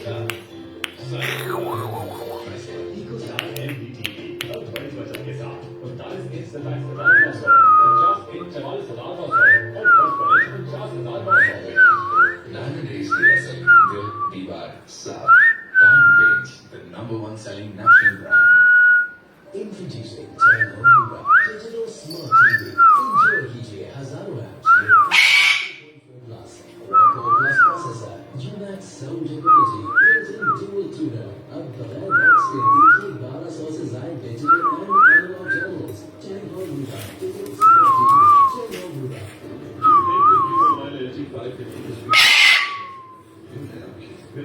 Eco अब बड़ी बचत के साथ 49 90 days DSL Dil Diwar Saab. Time Paints, the number one selling national brand. Introducing Turn On Mobile Digital Smart TV. Enjoy कीजिए हजारों apps with 2.4 plus Quad-Core Plus processor, UMAX sound ability, built-in dual tuner, अब बगैर